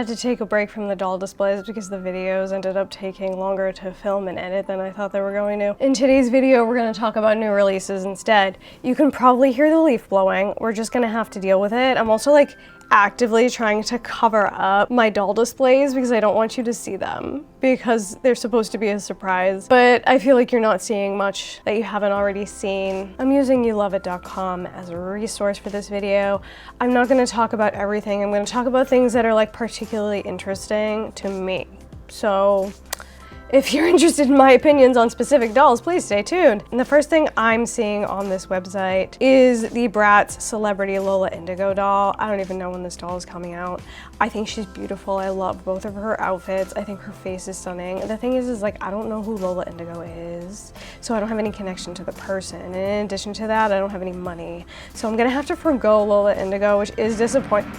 had to take a break from the doll displays because the videos ended up taking longer to film and edit than I thought they were going to. In today's video, we're going to talk about new releases instead. You can probably hear the leaf blowing. We're just going to have to deal with it. I'm also like actively trying to cover up my doll displays because I don't want you to see them because they're supposed to be a surprise, but I feel like you're not seeing much that you haven't already seen. I'm using youloveit.com as a resource for this video. I'm not going to talk about everything. I'm going to talk about things that are like particularly interesting to me. So if you're interested in my opinions on specific dolls, please stay tuned. And the first thing I'm seeing on this website is the Bratz Celebrity Lola Indigo doll. I don't even know when this doll is coming out. I think she's beautiful. I love both of her outfits. I think her face is stunning. The thing is like, I don't know who Lola Indigo is, so I don't have any connection to the person. And in addition to that, I don't have any money. So I'm gonna have to forgo Lola Indigo, which is disappointing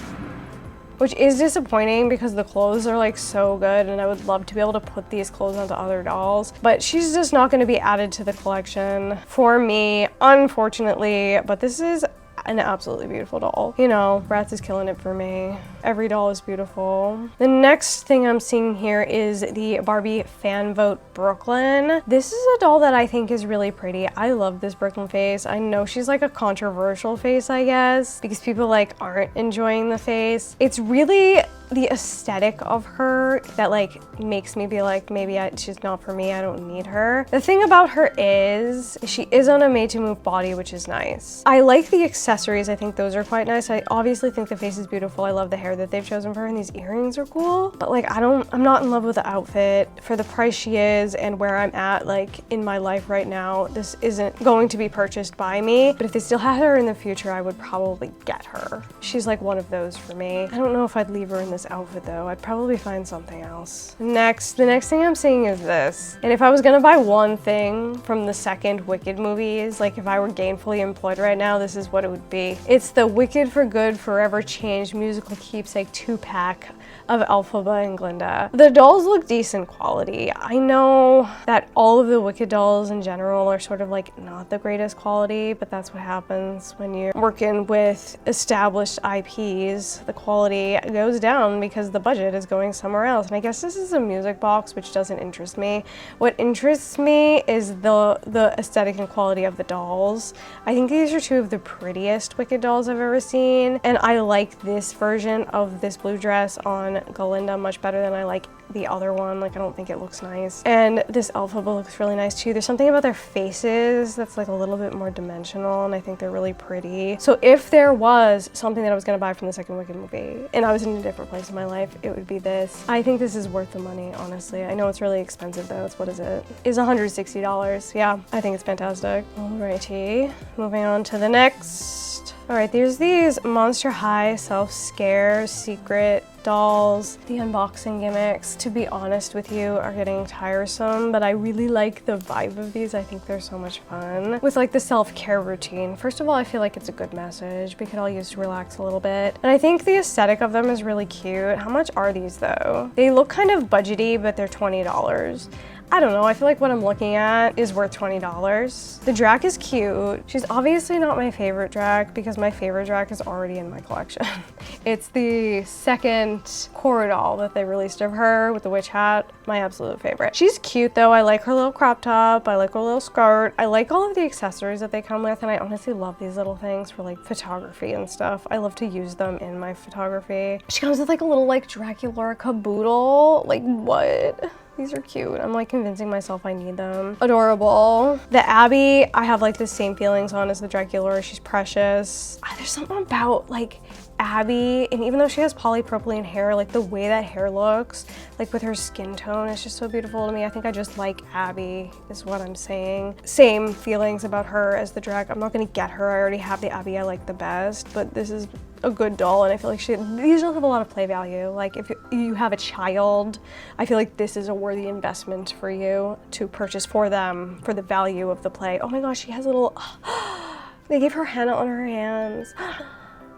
because the clothes are like so good and I would love to be able to put these clothes onto other dolls, but she's just not going to be added to the collection for me, unfortunately. But this is an absolutely beautiful doll. You know, Bratz is killing it for me. Every doll is beautiful. The next thing I'm seeing here is the Barbie Fan Vote Brooklyn. This is a doll that I think is really pretty. I love this Brooklyn face. I know she's like a controversial face, I guess, because people like aren't enjoying the face. It's really the aesthetic of her that like makes me be like, maybe she's not for me, I don't need her. The thing about her is she is on a made to move body, which is nice. I like the accessories. I think those are quite nice. I obviously think the face is beautiful. I love the hair that they've chosen for her, and these earrings are cool, but like I'm not in love with the outfit. For the price she is and where I'm at like in my life right now, this isn't going to be purchased by me, but if they still had her in the future, I would probably get her. She's like one of those for me. I don't know if I'd leave her in this outfit though. I'd probably find something else. The next thing I'm seeing is this. And if I was gonna buy one thing from the second Wicked movies, like if I were gainfully employed right now, this is what it would be. It's the Wicked for Good Forever Changed musical keepsake 2-pack of Elphaba and Glinda. The dolls look decent quality. I know that all of the Wicked dolls in general are sort of like not the greatest quality, but that's what happens when you're working with established IPs. The quality goes down because the budget is going somewhere else. And I guess this is a music box, which doesn't interest me. What interests me is the aesthetic and quality of the dolls. I think these are two of the prettiest Wicked dolls I've ever seen, and I like this version of this blue dress on Galinda much better than I like the other one. Like, I don't think it looks nice. And this Elphaba looks really nice too. There's something about their faces that's like a little bit more dimensional, and I think they're really pretty. So if there was something that I was gonna buy from the second Wicked movie and I was in a different place in my life, it would be this. I think this is worth the money, honestly. I know it's really expensive though. What is it? It's $160. Yeah, I think it's fantastic. Alrighty, moving on to the next. All right, there's these MonsterHigh self-scare secret dolls. The unboxing gimmicks, to be honest with you, are getting tiresome, but I really like the vibe of these. I think they're so much fun. With like the self-care routine. First of all, I feel like it's a good message. We could all use to relax a little bit. And I think the aesthetic of them is really cute. How much are these though? They look kind of budgety, but they're $20. I don't know, I feel like what I'm looking at is worth $20. The Drac is cute. She's obviously not my favorite Drac because my favorite Drac is already in my collection. It's the second core doll that they released of her with the witch hat, my absolute favorite. She's cute though. I like her little crop top. I like her little skirt. I like all of the accessories that they come with, and I honestly love these little things for like photography and stuff. I love to use them in my photography. She comes with like a little like Dracula caboodle. Like what? These are cute. I'm like convincing myself I need them. Adorable. The Abby, I have like the same feelings on as the Dracula. She's precious. There's something about like Abby, and even though she has polypropylene hair, like the way that hair looks, like with her skin tone, is just so beautiful to me. I think I just like Abby, is what I'm saying. Same feelings about her as the Drac. I'm not gonna get her. I already have the Abby I like the best, but this is a good doll, and I feel like these don't have a lot of play value. Like if you have a child, I feel like this is a worthy investment for you to purchase for them for the value of the play. Oh my gosh, she has a little, they gave her henna on her hands.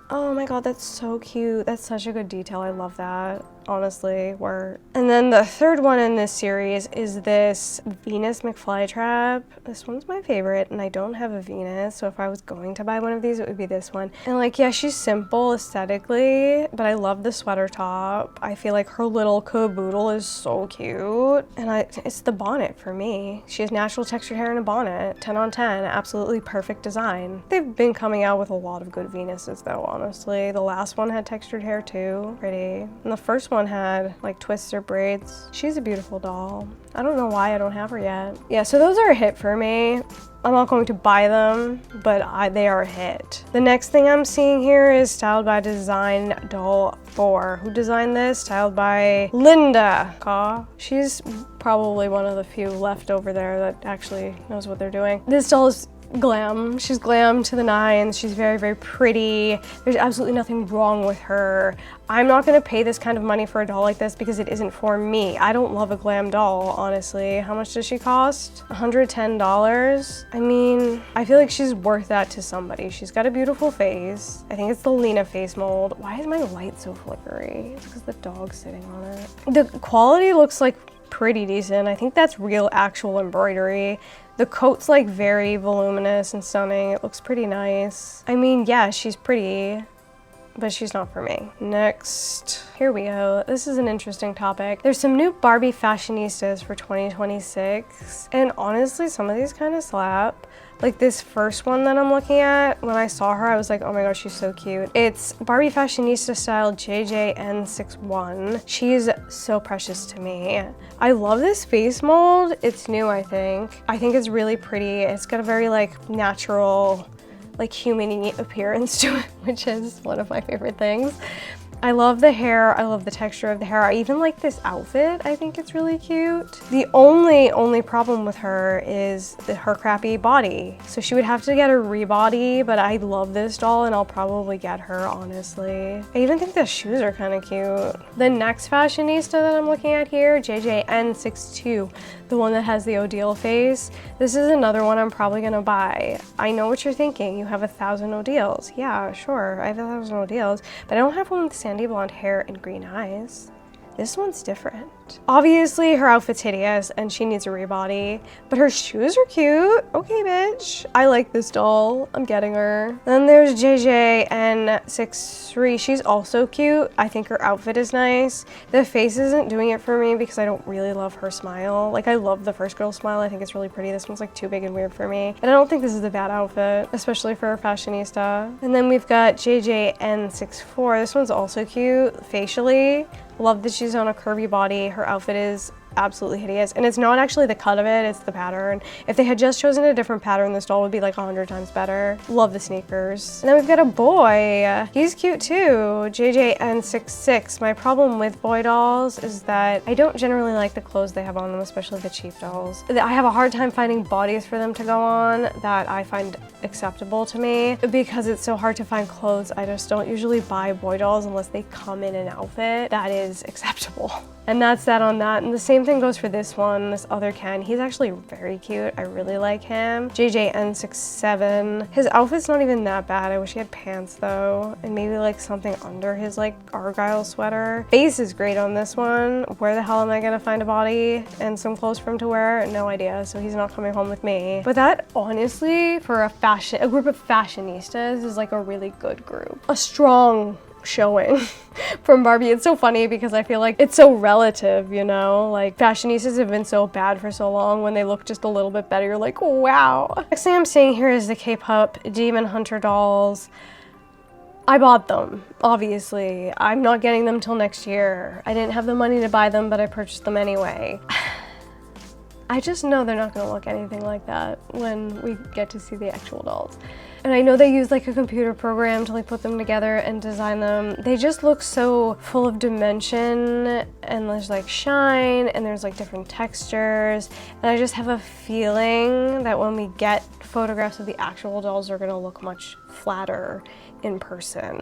Oh my god, that's so cute. That's such a good detail. I love that. Honestly, and then the third one in this series is this Venus McFlytrap. This one's my favorite, and I don't have a Venus, so if I was going to buy one of these, it would be this one. And like, yeah, she's simple aesthetically, but I love the sweater top. I feel like her little caboodle is so cute, and it's the bonnet for me. She has natural textured hair in a bonnet. 10 on 10, absolutely perfect design. They've been coming out with a lot of good Venuses though, honestly. The last one had textured hair too, pretty. And the first one had like twists or braids. She's a beautiful doll. I don't know why I don't have her yet. Yeah, so those are a hit for me. I'm not going to buy them, but they are a hit. The next thing I'm seeing here is Styled by Design Doll 4. Who designed this? Styled by Linda Kaw. She's probably one of the few left over there that actually knows what they're doing. This doll is glam. She's glam to the nines. She's very, very pretty. There's absolutely nothing wrong with her. I'm not gonna pay this kind of money for a doll like this because it isn't for me. I don't love a glam doll, honestly. How much does she cost? $110. I mean, I feel like she's worth that to somebody. She's got a beautiful face. I think it's the Lena face mold. Why is my light so flickery? It's because the dog's sitting on it. The quality looks like pretty decent. I think that's real actual embroidery. The coat's like very voluminous and stunning. It looks pretty nice. I mean, yeah, she's pretty, but she's not for me. Next, here we go. This is an interesting topic. There's some new Barbie fashionistas for 2026, and honestly, some of these kind of slap. Like this first one that I'm looking at, when I saw her, I was like, oh my gosh, she's so cute. It's Barbie fashionista style JJN61. She's so precious to me. I love this face mold. It's new, I think. I think it's really pretty. It's got a very like natural, like human-y appearance to it, which is one of my favorite things. I love the hair, I love the texture of the hair. I even like this outfit. I think it's really cute. The only problem with her is her crappy body. So she would have to get a rebody, but I love this doll and I'll probably get her, honestly. I even think the shoes are kind of cute. The next fashionista that I'm looking at here, JJN62, the one that has the Odile face. This is another one I'm probably gonna buy. I know what you're thinking. You have 1,000 Odiles. Yeah, sure, I have 1,000 Odiles, but I don't have one with sandy blonde hair and green eyes. This one's different. Obviously, her outfit's hideous and she needs a rebody, but her shoes are cute. Okay, bitch. I like this doll. I'm getting her. Then there's JJN63. She's also cute. I think her outfit is nice. The face isn't doing it for me because I don't really love her smile. Like, I love the first girl smile. I think it's really pretty. This one's like too big and weird for me. And I don't think this is a bad outfit, especially for a fashionista. And then we've got JJN64. This one's also cute facially. Love that she's on a curvy body. Her outfit is absolutely hideous. And it's not actually the cut of it, it's the pattern. If they had just chosen a different pattern, this doll would be like 100 times better. Love the sneakers. And then we've got a boy. He's cute too, JJN66. My problem with boy dolls is that I don't generally like the clothes they have on them, especially the cheap dolls. I have a hard time finding bodies for them to go on that I find acceptable to me. Because it's so hard to find clothes, I just don't usually buy boy dolls unless they come in an outfit that is acceptable. And that's that on that. And the same thing goes for this one, this other Ken. He's actually very cute. I really like him. JJN67. His outfit's not even that bad. I wish he had pants though. And maybe like something under his like Argyle sweater. Face is great on this one. Where the hell am I gonna find a body and some clothes for him to wear? No idea. So he's not coming home with me. But that honestly, for a group of fashionistas is like a really good group. A strong showing from Barbie. It's so funny because I feel like it's so relative, you know? Like, fashionistas have been so bad for so long. When they look just a little bit better, you're like, wow. Next thing I'm seeing here is the K-pop Demon Hunter dolls. I bought them, obviously. I'm not getting them till next year. I didn't have the money to buy them, but I purchased them anyway. I just know they're not gonna look anything like that when we get to see the actual dolls. And I know they use like a computer program to like put them together and design them. They just look so full of dimension and there's like shine and there's like different textures. And I just have a feeling that when we get photographs of the actual dolls, they're gonna look much flatter in person.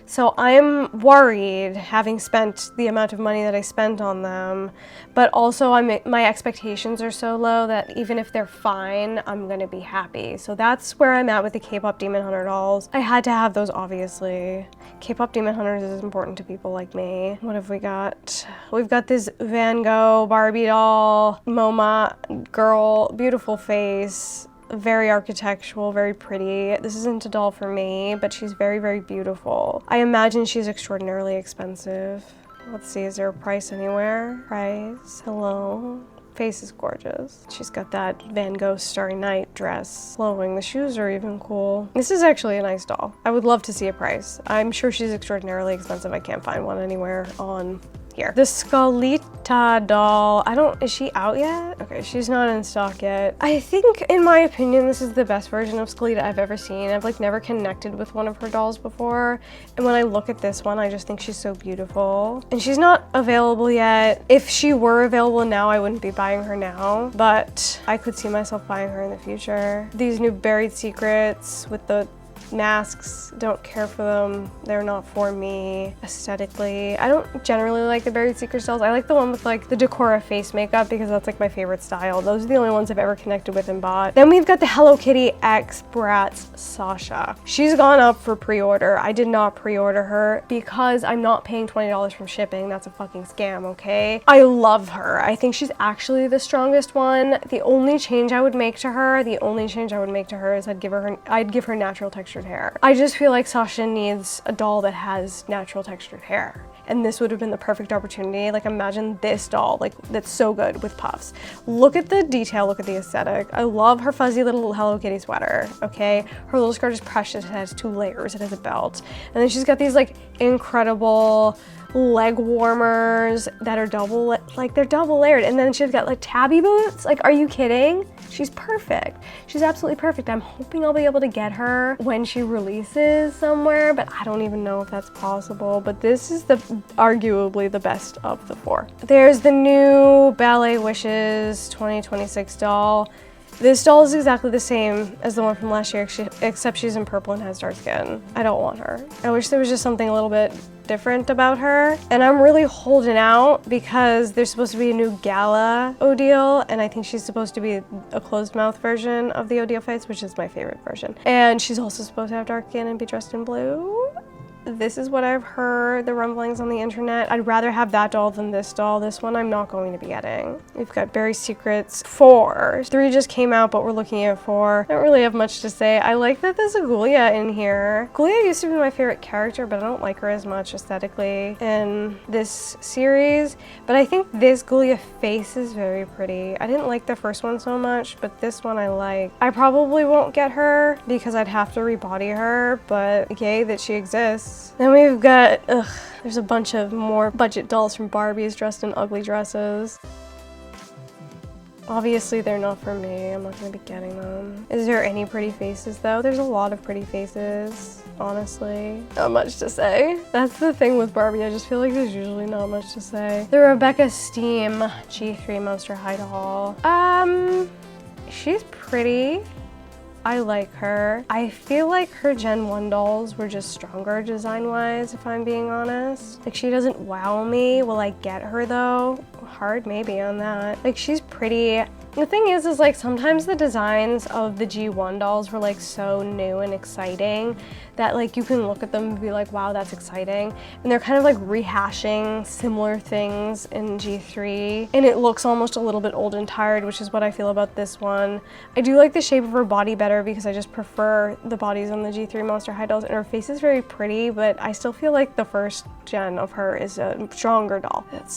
So I'm worried, having spent the amount of money that I spent on them, but also my expectations are so low that even if they're fine, I'm gonna be happy. So that's where I'm at with the K-pop Demon Hunter dolls. I had to have those, obviously. K-pop Demon Hunters is important to people like me. What have we got? We've got this Van Gogh Barbie doll, MoMA girl, beautiful face, very architectural, very pretty. This isn't a doll for me, but she's very, very beautiful. I imagine she's extraordinarily expensive. Let's see, is there a price anywhere? Price, hello. Face is gorgeous. She's got that Van Gogh Starry Night dress flowing. The shoes are even cool. This is actually a nice doll. I would love to see a price. I'm sure she's extraordinarily expensive. I can't find one anywhere on here. The Scolita doll, is she out yet? Okay, she's not in stock yet. I think, in my opinion, this is the best version of Scolita I've ever seen. I've like never connected with one of her dolls before. And when I look at this one, I just think she's so beautiful. And she's not available yet. If she were available now, I wouldn't be buying her now, but I could see myself buying her in the future. These new Buried Secrets with the masks, don't care for them. They're not for me aesthetically. I don't generally like the Buried Secrets dolls. I like the one with like the Decora face makeup because that's like my favorite style. Those are the only ones I've ever connected with and bought. Then we've got the Hello Kitty X Bratz Sasha. She's gone up for pre-order. I did not pre-order her because I'm not paying $20 from shipping. That's a fucking scam, okay? I love her. I think she's actually the strongest one. The only change I would make to her is I'd give her natural textured hair. I just feel like Sasha needs a doll that has natural textured hair. And this would have been the perfect opportunity. Like, imagine this doll, like, that's so good with puffs. Look at the detail, look at the aesthetic. I love her fuzzy little Hello Kitty sweater, okay? Her little skirt is precious, it has 2 layers, it has a belt. And then she's got these like incredible leg warmers that are double layered. And then she's got like tabby boots. Like, are you kidding? She's perfect. She's absolutely perfect. I'm hoping I'll be able to get her when she releases somewhere, but I don't even know if that's possible. But this is arguably the best of the 4. There's the new Ballet Wishes 2026 doll. This doll is exactly the same as the one from last year, except she's in purple and has dark skin. I don't want her. I wish there was just something a little bit different about her. And I'm really holding out because there's supposed to be a new Gala Odile, and I think she's supposed to be a closed mouth version of the Odile face, which is my favorite version. And she's also supposed to have dark skin and be dressed in blue. This is what I've heard, the rumblings on the internet. I'd rather have that doll than this doll. This one I'm not going to be getting. We've got Buried Secrets 4. 3 just came out, but we're looking at 4. I don't really have much to say. I like that there's a Ghoulia in here. Ghoulia used to be my favorite character, but I don't like her as much aesthetically in this series. But I think this Ghoulia face is very pretty. I didn't like the first one so much, but this one I like. I probably won't get her because I'd have to rebody her, but yay that she exists. Then we've got, there's a bunch of more budget dolls from Barbies dressed in ugly dresses. Obviously they're not for me, I'm not gonna be getting them. Is there any pretty faces though? There's a lot of pretty faces, honestly. Not much to say. That's the thing with Barbie, I just feel like there's usually not much to say. The Rebecca Steam G3 MonsterHigh doll. She's pretty. I like her. I feel like her Gen 1 dolls were just stronger design-wise, if I'm being honest. Like, she doesn't wow me. Will I get her though? Hard maybe on that. Like, she's pretty. The thing is like sometimes the designs of the G1 dolls were like so new and exciting that like you can look at them and be like, wow, that's exciting. And they're kind of like rehashing similar things in G3. And it looks almost a little bit old and tired, which is what I feel about this one. I do like the shape of her body better because I just prefer the bodies on the G3 MonsterHigh dolls, and her face is very pretty, but I still feel like the first gen of her is a stronger doll. Let's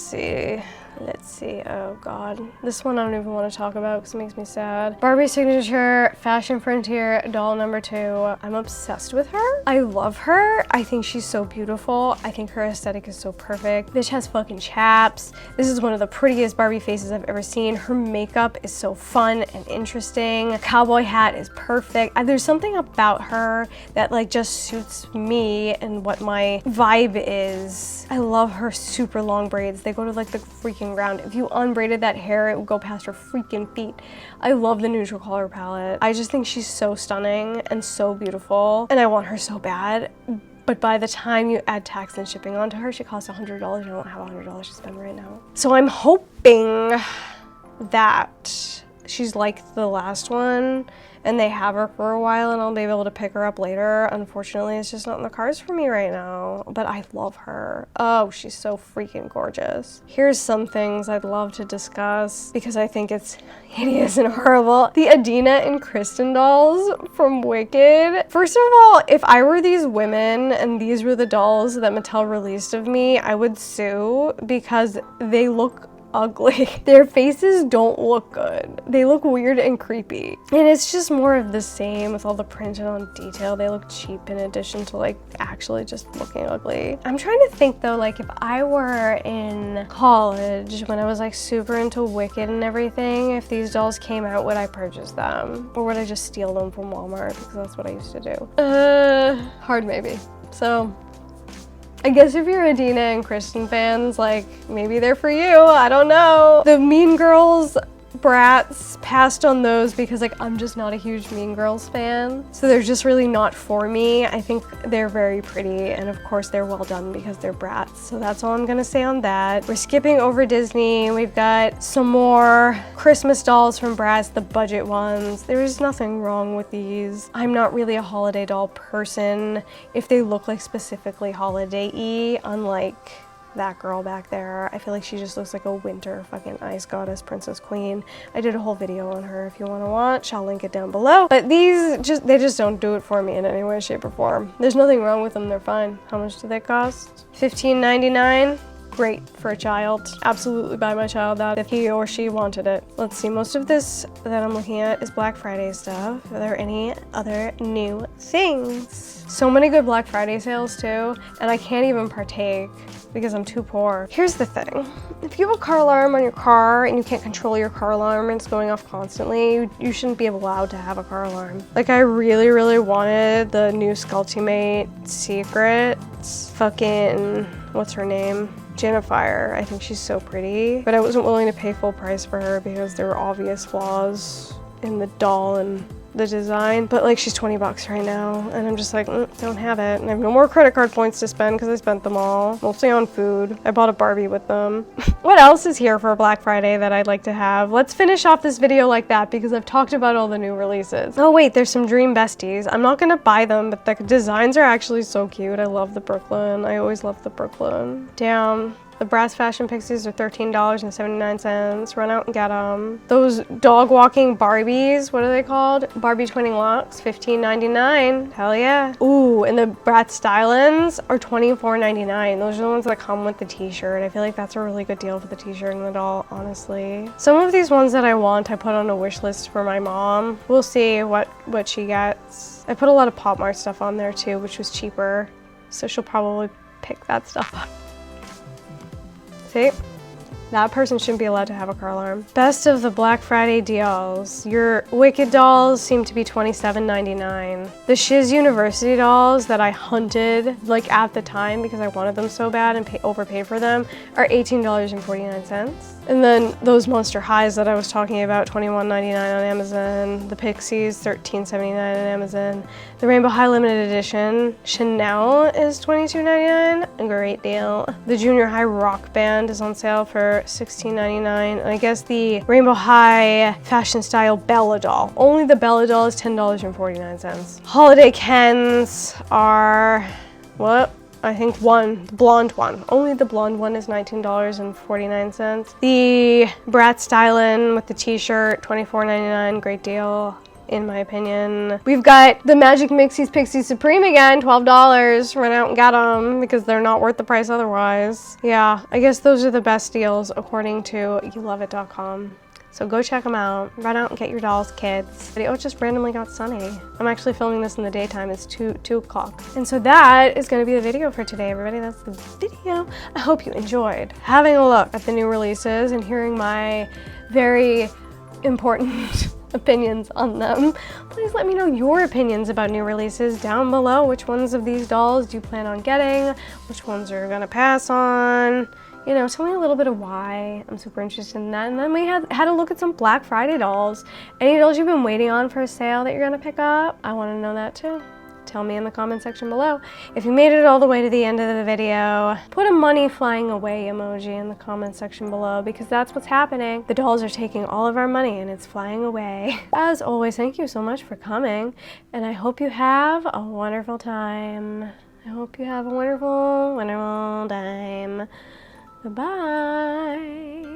see, oh god. This one I don't even want to talk about because it makes me sad. Barbie Signature Fashion Frontier doll number 2. I'm obsessed with her. I love her. I think she's so beautiful. I think her aesthetic is so perfect. Bitch has fucking chaps. This is one of the prettiest Barbie faces I've ever seen. Her makeup is so fun and interesting. Cowboy hat is perfect. There's something about her that like just suits me and what my vibe is. I love her super long braids. They go to like the freaking touching ground. If you unbraided that hair, it would go past her freaking feet. I love the neutral color palette. I just think she's so stunning and so beautiful, and I want her so bad. But by the time you add tax and shipping onto her, she costs $100. I don't have $100 to spend right now. So I'm hoping that she's like the last one and they have her for a while and I'll be able to pick her up later. Unfortunately, it's just not in the cards for me right now, but I love her. Oh, she's so freaking gorgeous. Here's some things I'd love to discuss because I think it's hideous and horrible. The Adina and Kristen dolls from Wicked. First of all, if I were these women and these were the dolls that Mattel released of me, I would sue because they look ugly. Their faces don't look good. They look weird and creepy. And it's just more of the same with all the printed on detail. They look cheap in addition to like actually just looking ugly. I'm trying to think though, like if I were in college when I was like super into Wicked and everything, if these dolls came out, would I purchase them? Or would I just steal them from Walmart because that's what I used to do? Hard maybe. So I guess if you're Adina and Kristen fans, like, maybe they're for you, I don't know. The Mean Girls Bratz, passed on those because like I'm just not a huge Mean Girls fan. So they're just really not for me. I think they're very pretty and of course they're well done because they're Bratz. So that's all I'm gonna say on that. We're skipping over Disney. We've got some more Christmas dolls from Bratz, the budget ones. There's nothing wrong with these. I'm not really a holiday doll person if they look like specifically holiday-y, unlike that girl back there. I feel like she just looks like a winter fucking ice goddess, princess queen. I did a whole video on her if you want to watch. I'll link it down below. But these they just don't do it for me in any way, shape, or form. There's nothing wrong with them. They're fine. How much do they cost? $15.99. Great for a child. Absolutely buy my child that if he or she wanted it. Let's see, most of this that I'm looking at is Black Friday stuff. Are there any other new things? So many good Black Friday sales too, and I can't even partake because I'm too poor. Here's the thing. If you have a car alarm on your car and you can't control your car alarm and it's going off constantly, you shouldn't be allowed to have a car alarm. Like I really, really wanted the new Sculptimate Secrets. Fucking, what's her name? Jennifer. I think she's so pretty, but I wasn't willing to pay full price for her because there were obvious flaws in the doll and the design, but like she's 20 bucks right now and I'm just like, don't have it. And I have no more credit card points to spend because I spent them all, mostly on food. I bought a Barbie with them. What else is here for Black Friday that I'd like to have? Let's finish off this video like that because I've talked about all the new releases. Oh wait, there's some Dream Besties. I'm not gonna buy them, but the designs are actually so cute. I love the Brooklyn. I always love the Brooklyn. Damn. The Bratz Fashion Pixies are $13.79. Run out and get them. Those dog walking Barbies, what are they called? Barbie Twinning Locks, $15.99. Hell yeah. Ooh, and the Bratz Stylins are $24.99. Those are the ones that come with the t-shirt. I feel like that's a really good deal for the t-shirt and the doll, honestly. Some of these ones that I want, I put on a wish list for my mom. We'll see what she gets. I put a lot of Pop Mart stuff on there too, which was cheaper. So she'll probably pick that stuff up. See? That person shouldn't be allowed to have a car alarm. Best of the Black Friday deals. Your Wicked dolls seem to be $27.99. The Shiz University dolls that I hunted like at the time because I wanted them so bad and overpaid for them are $18.49. And then those MonsterHighs that I was talking about, $21.99 on Amazon. The Pixies, $13.79 on Amazon. The Rainbow High Limited Edition Chanel is $22.99. A great deal. The Junior High Rock Band is on sale for $16.99. And I guess the Rainbow High Fashion Style Bella doll. Only the Bella doll is $10.49. Holiday Kens are, what? I think one, the blonde one. Only the blonde one is $19.49. The Bratz Stylin with the t-shirt, $24.99, great deal. In my opinion. We've got the Magic Mixies Pixies Supreme again, $12. Run out and get them because they're not worth the price otherwise. Yeah, I guess those are the best deals according to youloveit.com. So go check them out. Run out and get your dolls, kids. Oh, it just randomly got sunny. I'm actually filming this in the daytime. It's 2 o'clock. And so that is gonna be the video for today, everybody. That's the video. I hope you enjoyed having a look at the new releases and hearing my very important opinions on them. Please let me know your opinions about new releases down below. Which ones of these dolls do you plan on getting? Which ones are gonna pass on? you know, tell me a little bit of why. I'm super interested in that. And then we had a look at some Black Friday dolls. Any dolls you've been waiting on for a sale that you're gonna pick up? I wanna know that too. Tell me in the comment section below. If you made it all the way to the end of the video, put a money flying away emoji in the comment section below, because that's what's happening. The dolls are taking all of our money and it's flying away. As always, thank you so much for coming, and I hope you have a wonderful time. I hope you have a wonderful, wonderful time. Bye-bye.